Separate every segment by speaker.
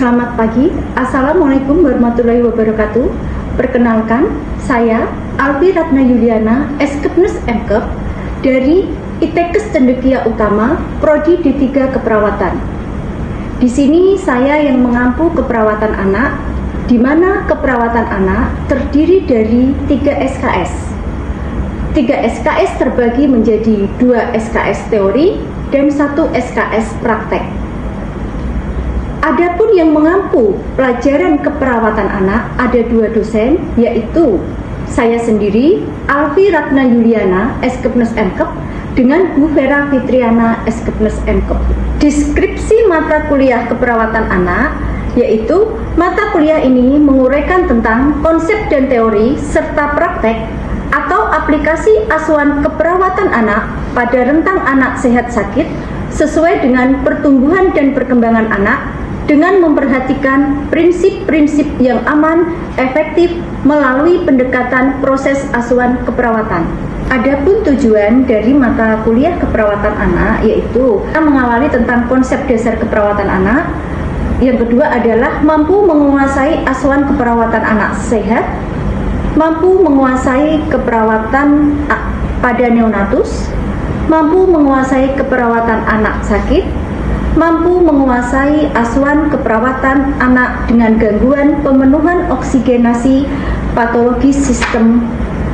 Speaker 1: Selamat pagi, Assalamualaikum warahmatullahi wabarakatuh. Perkenalkan, saya Alfi Ratna Yuliana, Eskepnes MKep dari ITEKes Cendekia Utama, Prodi D3 Keperawatan. Di sini saya yang mengampu keperawatan anak, di mana keperawatan anak terdiri dari 3 SKS. 3 SKS terbagi menjadi 2 SKS teori dan 1 SKS praktek. Adapun yang mengampu pelajaran keperawatan anak ada 2 dosen, yaitu saya sendiri, Alfi Ratna Yuliana, Eskepnes MKep, dengan Bu Vera Fitriana, Eskepnes MKep. Deskripsi mata kuliah keperawatan anak, yaitu mata kuliah ini menguraikan tentang konsep dan teori serta praktek atau aplikasi asuhan keperawatan anak pada rentang anak sehat sakit sesuai dengan pertumbuhan dan perkembangan anak, dengan memperhatikan prinsip-prinsip yang aman, efektif melalui pendekatan proses asuhan keperawatan. Adapun tujuan dari mata kuliah keperawatan anak yaitu mengawali tentang konsep dasar keperawatan anak. Yang kedua adalah mampu menguasai asuhan keperawatan anak sehat, mampu menguasai keperawatan pada neonatus, mampu menguasai keperawatan anak sakit, mampu menguasai asuhan keperawatan anak dengan gangguan pemenuhan oksigenasi patologis sistem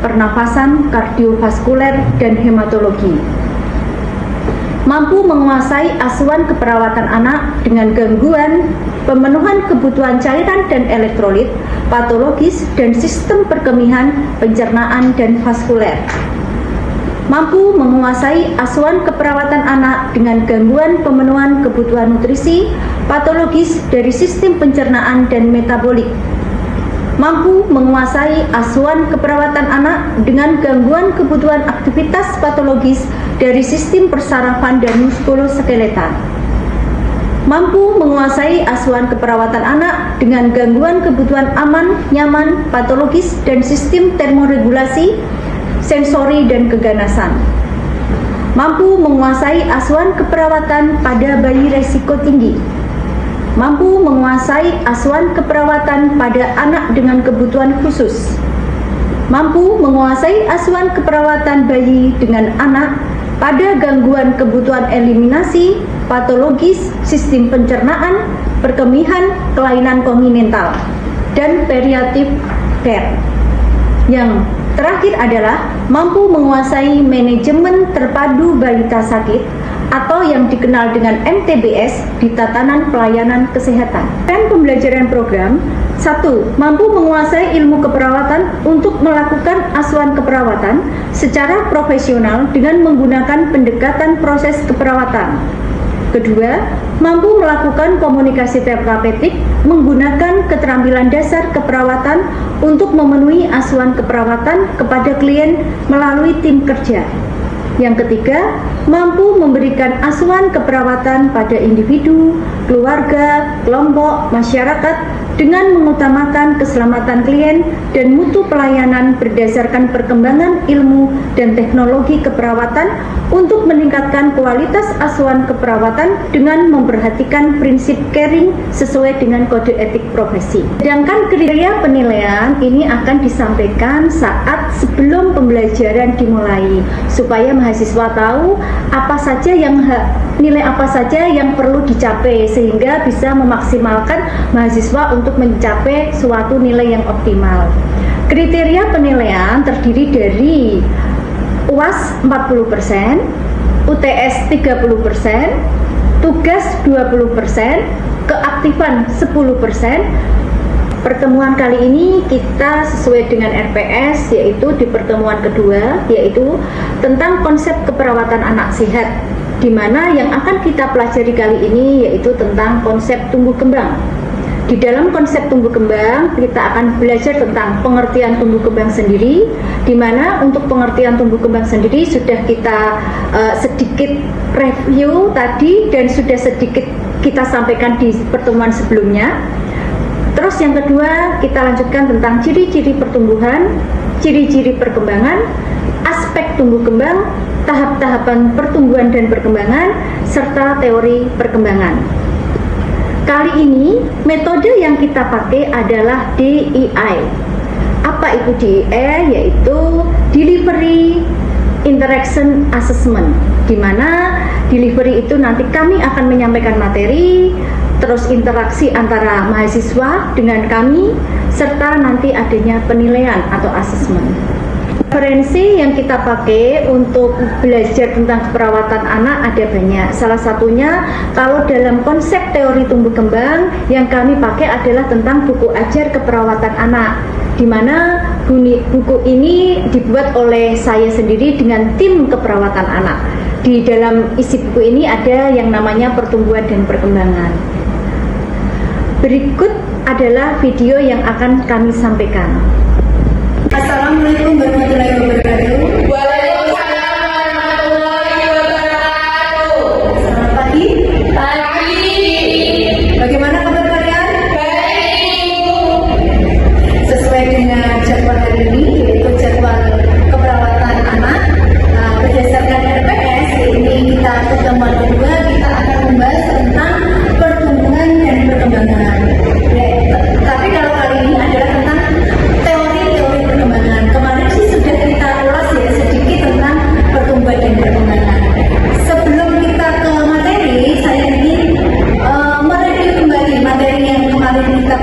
Speaker 1: pernafasan, kardiovaskuler, dan hematologi. Mampu menguasai asuhan keperawatan anak dengan gangguan pemenuhan kebutuhan cairan dan elektrolit, patologis, dan sistem perkemihan, pencernaan, dan vaskuler. Mampu menguasai asuhan keperawatan anak dengan gangguan pemenuhan kebutuhan nutrisi, patologis dari sistem pencernaan dan metabolik. Mampu menguasai asuhan keperawatan anak dengan gangguan kebutuhan aktivitas patologis dari sistem persarafan dan muskuloskeletal. Mampu menguasai asuhan keperawatan anak dengan gangguan kebutuhan aman, nyaman, patologis, dan sistem termoregulasi, sensori, dan keganasan. Mampu menguasai asuhan keperawatan pada bayi resiko tinggi. Mampu menguasai asuhan keperawatan pada anak dengan kebutuhan khusus. Mampu menguasai asuhan keperawatan bayi dengan anak pada gangguan kebutuhan eliminasi, patologis, sistem pencernaan, perkemihan, kelainan kongenital, dan palliative care. Yang terakhir adalah mampu menguasai manajemen terpadu balita sakit atau yang dikenal dengan MTBS di tatanan pelayanan kesehatan. Dan pembelajaran program 1. Mampu menguasai ilmu keperawatan untuk melakukan asuhan keperawatan secara profesional dengan menggunakan pendekatan proses keperawatan. Kedua, mampu melakukan komunikasi terapeutik menggunakan keterampilan dasar keperawatan untuk memenuhi asuhan keperawatan kepada klien melalui tim kerja. Yang ketiga, mampu memberikan asuhan keperawatan pada individu, keluarga, kelompok, masyarakat dengan mengutamakan keselamatan klien dan mutu pelayanan berdasarkan perkembangan ilmu dan teknologi keperawatan untuk meningkatkan kualitas asuhan keperawatan dengan memperhatikan prinsip caring sesuai dengan kode etik profesi. Sedangkan kriteria penilaian ini akan disampaikan saat sebelum pembelajaran dimulai supaya mahasiswa tahu nilai apa saja yang perlu dicapai sehingga bisa memaksimalkan mahasiswa untuk mencapai suatu nilai yang optimal. Kriteria penilaian terdiri dari UAS 40%, UTS 30%, tugas 20%, keaktifan 10%. Pertemuan kali ini kita sesuai dengan RPS, yaitu di pertemuan kedua, yaitu tentang konsep keperawatan anak sehat, di mana yang akan kita pelajari kali ini yaitu tentang konsep tumbuh kembang. Di dalam konsep tumbuh kembang, kita akan belajar tentang pengertian tumbuh kembang sendiri, di mana untuk pengertian tumbuh kembang sendiri sudah kita sedikit review tadi dan sudah sedikit kita sampaikan di pertemuan sebelumnya. Terus yang kedua, kita lanjutkan tentang ciri-ciri pertumbuhan, ciri-ciri perkembangan, aspek tumbuh kembang, tahap-tahapan pertumbuhan dan perkembangan, serta teori perkembangan. Kali ini metode yang kita pakai adalah DEI. Apa itu DEI? Yaitu Delivery Interaction Assessment, di mana delivery itu nanti kami akan menyampaikan materi, terus interaksi antara mahasiswa dengan kami, serta nanti adanya penilaian atau assessment. Referensi yang kita pakai untuk belajar tentang keperawatan anak ada banyak. Salah satunya kalau dalam konsep teori tumbuh kembang yang kami pakai adalah tentang buku ajar keperawatan anak, di mana buku ini dibuat oleh saya sendiri dengan tim keperawatan anak. Di dalam isi buku ini ada yang namanya pertumbuhan dan perkembangan. Berikut adalah video yang akan kami sampaikan. Assalamualaikum warahmatullahi wabarakatuh.
Speaker 2: Waalaikumsalam warahmatullahi wabarakatuh.
Speaker 1: Selamat pagi.
Speaker 2: Pagi.
Speaker 1: Bagaimana kabar kalian?
Speaker 2: Baik.
Speaker 1: Sesuai dengan jadwal hari ini, yaitu jadwal keperawatan anak, berdasarkan RPS, ini kita pertemuan kedua, kita akan membahas tentang pertumbuhan dan perkembangan. Tapi kalau kali ini adalah tentang teori-teori perkembangan. Kemarin sih sudah kita ulas ya sedikit tentang pertumbuhan dan perkembangan. Sebelum kita ke materi, saya ingin mereview kembali materi yang kemarin kita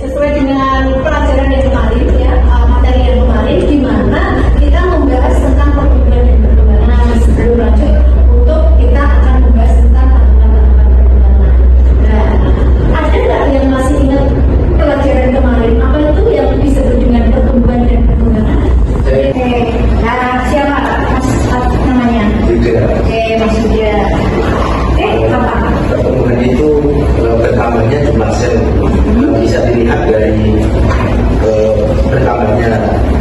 Speaker 1: sesuai dengan pelajaran yang kemarin ya, materi yang kemarin di mana kita membahas tentang pertumbuhan dan perkembangan. Sebelum lanjut untuk kita akan membahas tentang tahapan-tahapan perkembangan. Nah, ada nggak yang masih ingat pelajaran kemarin? Apa itu yang disebut dengan pertumbuhan dan perkembangan? Oke, nah siapa Mas namanya? Oke, Mas Yuda. Apa?
Speaker 3: Pertumbuhan itu bertambahnya jumlah sel. Bisa dilihat dari bertambahnya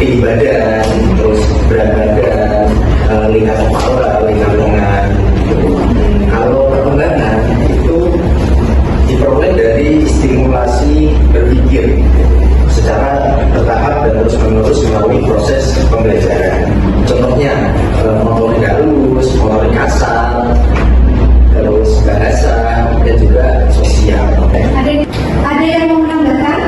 Speaker 3: tinggi badan, terus berat badan, lingkar kepala, lingkar lengan. Kalau perkembangan itu diperoleh dari stimulasi berpikir secara bertahap dan terus menerus melalui proses pembelajaran. Contohnya motorik halus, motorik kasar, terus bahasa dan juga sosial.
Speaker 1: Ada yang mau menambahkan?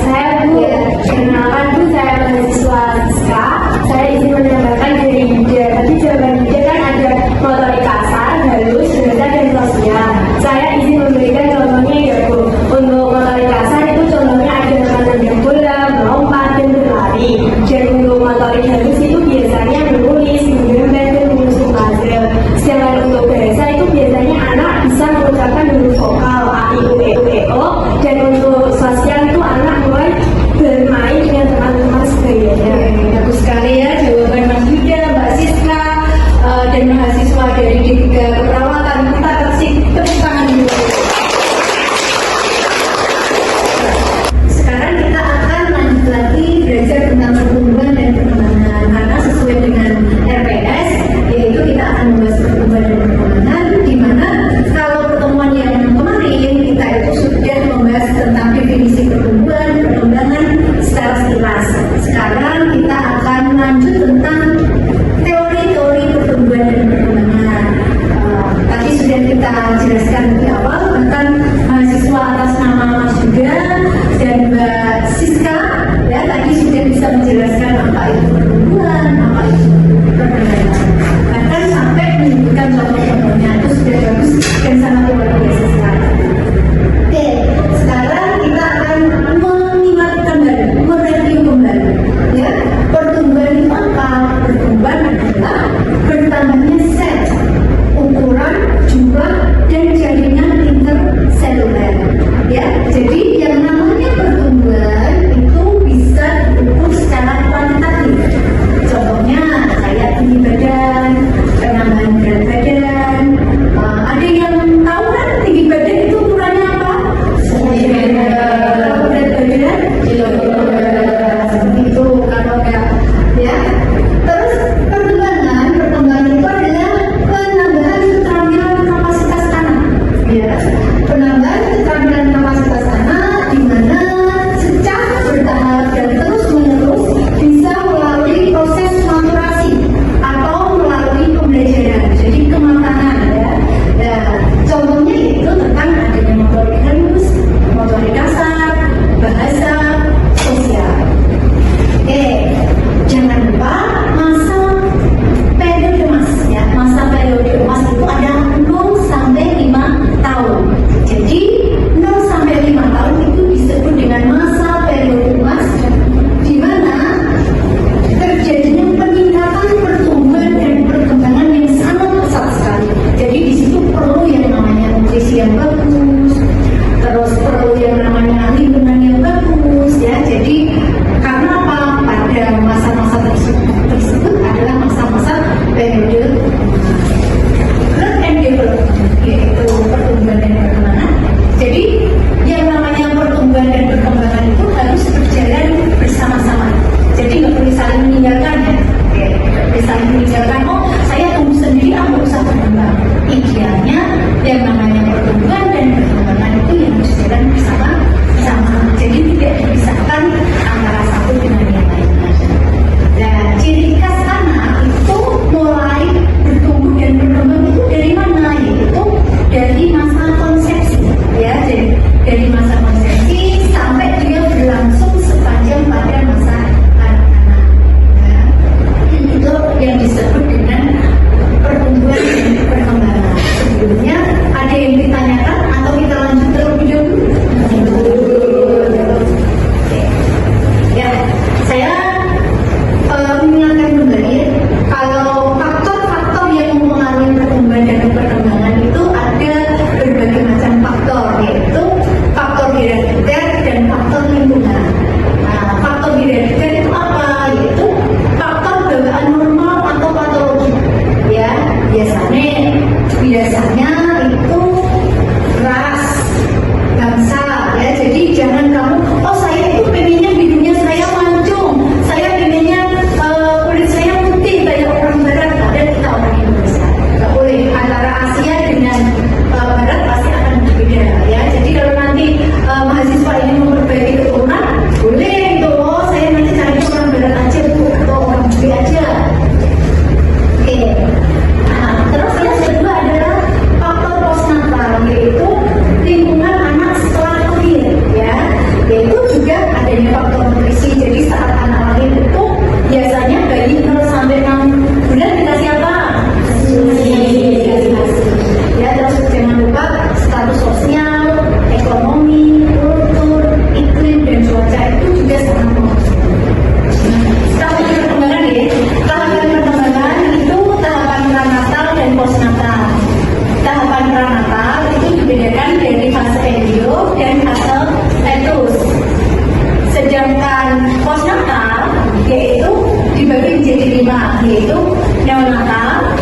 Speaker 4: Saya Bu, perkenalkan Bu, saya mahasiswa Siska. Saya izin menambahkan dari Yuda. Tadi jawaban Yuda kan ada motorik kasar, halus, bahasa, dan sosial. Saya izin memberikan contohnya ya Bu. Untuk motorik kasar itu contohnya ada menendang bola, melompat, dan berlari. Dan untuk
Speaker 5: mengingatkan kembali kalau faktor-faktor yang mempengaruhi pertumbuhan dan perkembangan itu ada berbagai macam faktor, yaitu faktor herediter dan faktor lingkungan. Nah, faktor herediter itu apa? Yaitu faktor bawaan normal atau patologi. Ya, biasanya itu ras, bangsa. Ya, jadi jangan kamu, oh saya itu pengennya hidungnya saya mancung, saya pengennya kulit saya putih kayak orang barat, padahal kita orang Indonesia. Nggak boleh, antara Asia dengan barat pasti akan berbeda. Ya, jadi kalau nanti mahasiswa ini memperbaiki keturunan, boleh itu, oh saya nanti cari orang barat aja tuh, atau orang B aja. Oke. Nah, terus yang kedua adalah faktor postnatal, yaitu lingkungan anak setelah lahir, ya, yaitu juga adanya faktor nutrisi. Jadi saat anak lahir itu biasanya bayi 0 sampai 6 bulan dikasih apa? Ya, terus jangan lupa status sosial, ekonomi, kultur, iklim dan cuaca itu juga sangat mempengaruhi. Tahapan perkembangan ya, tahapan perkembangan itu tahapan pranatal dan postnatal. Tahapan pranatal itu dibedakan dari fase embrio dan fase fetus. Sedangkan postnatal yaitu dibagi menjadi 5, yaitu neonatal,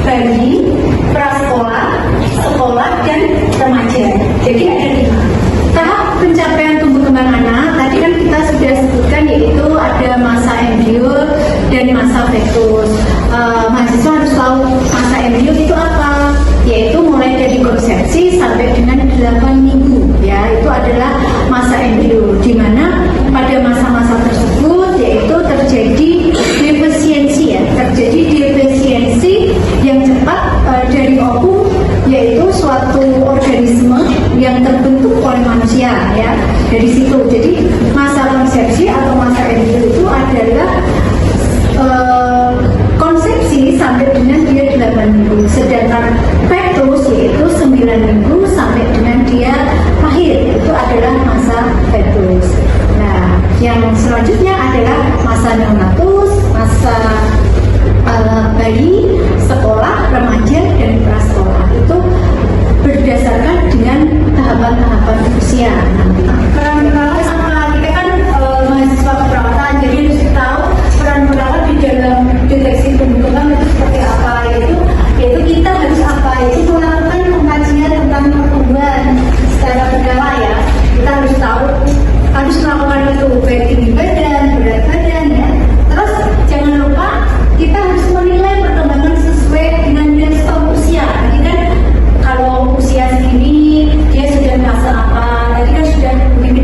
Speaker 5: bayi, prasekolah, sekolah, dan remaja. Jadi ada 5. Tahap pencapaian tumbuh kembang anak tadi kan kita sudah sebutkan, yaitu ada masa embrio dan masa fetus. Mahasiswa harus tahu masa embrio itu apa, yaitu mulai dari konsepsi sampai dengan 8 minggu. Ya, itu adalah masa embrio, di mana pada masa-masa tersebut yaitu terjadi defisiensi, ya, terjadi defisiensi yang cepat dari ovum, yaitu suatu organisme yang terbentuk oleh manusia, ya, dari situ. Jadi masa konsepsi atau masa embrio itu adalah konsepsi sampai dengan dia 8 minggu, sedangkan fetus yaitu 9 minggu sampai dengan dia lahir, itu adalah masa fetus. Nah, yang selanjutnya adalah masa neonatus, masa bayi, sekolah, remaja, dan prasekolah. Itu berdasarkan dengan tahapan-tahapan usia nanti. Peran perawat apa? Kita kan mahasiswa keperawatan, jadi harus tahu peran perawat di dalam deteksi tumbuh kembang itu seperti apa. Yaitu kita harus apa? Yaitu melakukan pengkajian tentang pertumbuhan secara berkala, ya. Kita harus tahu, harus melakukan itu baik tinggi badan, berat badan, ya. Terus jangan lupa kita harus menilai perkembangan sesuai dengan milestone usia. Jadi kan kalau usia segini dia sudah fase apa? Tadi kan sudah mungkin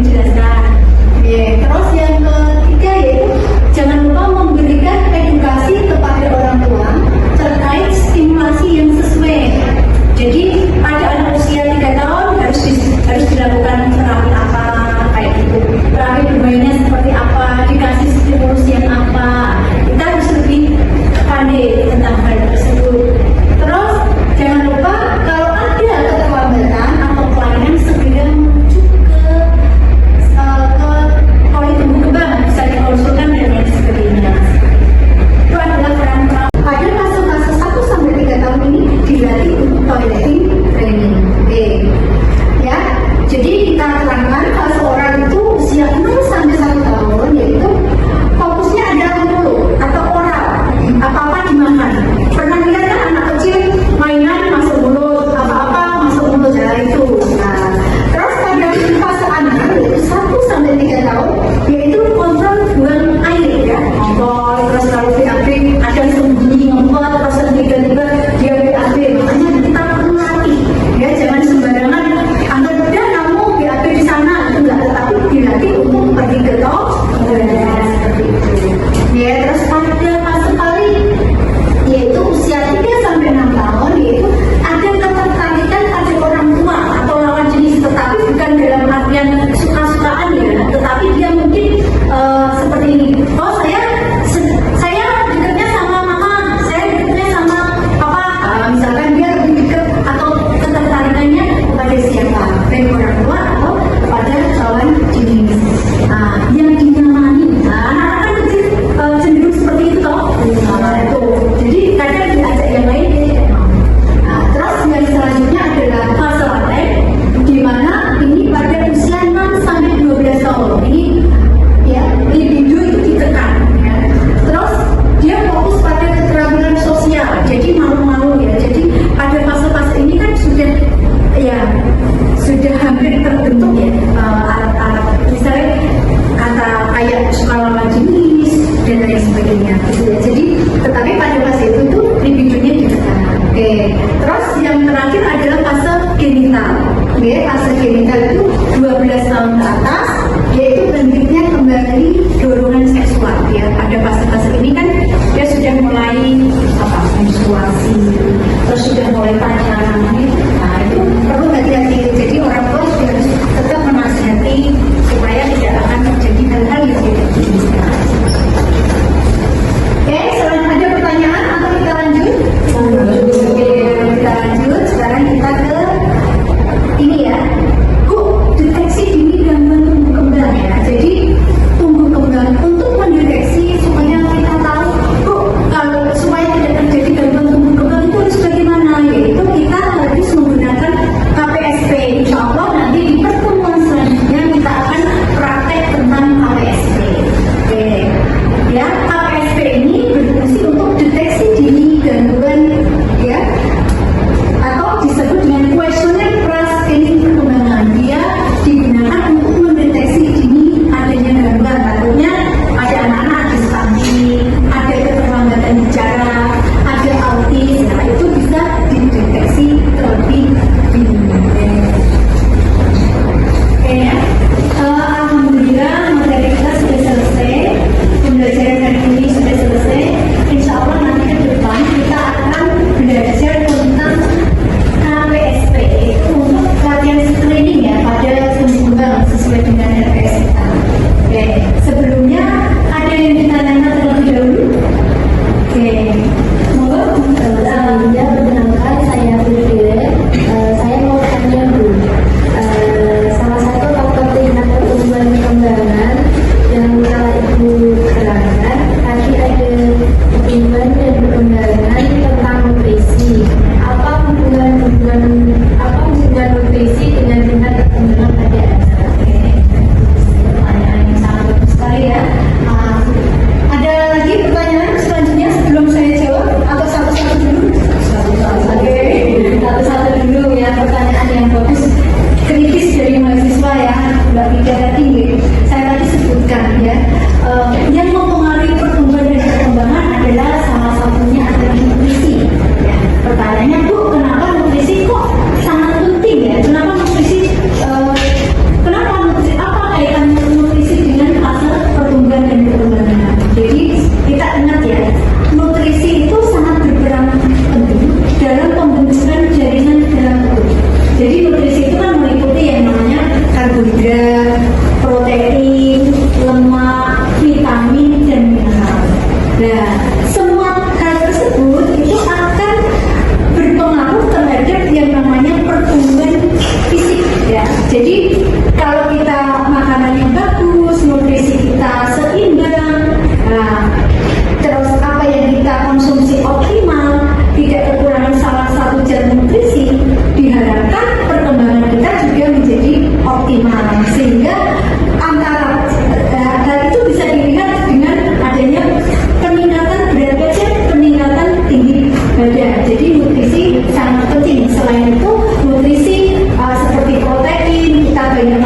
Speaker 5: sebagainya gitu ya. Jadi tetapi pada fase itu tuh libidonya ditekan. Oke. Terus yang terakhir adalah fase genital. Oke, fase genital itu 12 tahun ke atas, yaitu bentuknya kembali dorongan seksual ya. Pada fase-fase ini kan dia sudah mulai menstruasi, terus sudah mulai pacaran. Nah itu perlu hati-hati. Jadi orang tua juga harus tetap menasihati supaya tidak akan terjadi hal-hal yang tidak diinginkan. Oke, selain ada pertanyaan atau kita lanjut? Oke, kita lanjut. Sekarang kita ke ini ya. Bu, deteksi dini gangguan tumbuh kembang ya. Jadi tumbuh kembang untuk mendeteksi supaya kita tahu, Bu, kalau supaya tidak terjadi gangguan tumbuh kembang itu harus bagaimana? Yaitu kita harus menggunakan KPSP. Insya Allah nanti di pertemuan selanjutnya kita akan praktek tentang KPSP. Oke, ya KPSP ini berfungsi untuk deteksi dini gangguan ya, atau disebut dengan questionnaire pra-screening perkembangan. Dia digunakan untuk mendeteksi dini adanya gangguan. Tentunya ada anak-anak ada stunting, ada keterlambatan bicara, ada autis. Nah itu bisa dideteksi terlebih dini. Oke ya. Alhamdulillah materi kita sudah selesai, pembelajaran hari ini sudah selesai. Insya Allah nanti ke depan kita akan belajar tentang KPSP itu untuk latihan screening ya pada tumbuh kembang sesuai dengan RPS kita. Oke, sebelumnya ada yang ditanyakan terlebih dahulu. Oke, monggo.
Speaker 4: Sebelumnya perkenalkan saya Putri. Saya mau tanya Bu, salah satu faktor tingkat pertumbuhan kembangan yang telah Ibu terangkan tadi ada pertumbuhan dan perkembangan tentang nutrisi. Apa hubungan nutrisi dengan tingkat perkembangan pada anak?
Speaker 5: Pertanyaan yang sangat bagus sekali ya. Ada lagi pertanyaan selanjutnya sebelum saya jawab atau satu-satu dulu? Oke, satu-satu dulu ya. Pertanyaan yang bagus, kritis dari mahasiswa ya, Mbak Pika tadi. Saya tadi sebutkan ya, yang mempengaruhi pertumbuhan dan perkembangan adalah salah satunya adalah nutrisi. Ya. Pertanyaannya, Bu, kenapa nutrisi kok sangat penting ya? Kenapa nutrisi? Apa kaitan nutrisi dengan fase pertumbuhan dan perkembangan? Jadi kita ingat ya, nutrisi itu sangat berperan penting dalam pembentukan jaringan dalam tubuh. Jadi nutrisi itu kan meliputi yang namanya karbohidrat, protein, lemak, vitamin, dan mineral. Nah, semua hal tersebut itu akan berpengaruh terhadap yang namanya pertumbuhan fisik ya. Jadi kalau kita makanannya bagus, nutrisi kita seimbang, nah, terus apa yang kita konsumsi optimal, tidak kekurangan salah satu zat nutrisi, diharapkan perkembangan kita juga menjadi optimal. Sehingga antara hal itu bisa dilihat dengan adanya peningkatan berat badan, peningkatan tinggi badan. Jadi nutrisi sangat penting. Selain itu nutrisi seperti protein, kita banyak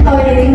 Speaker 4: Oh, jadi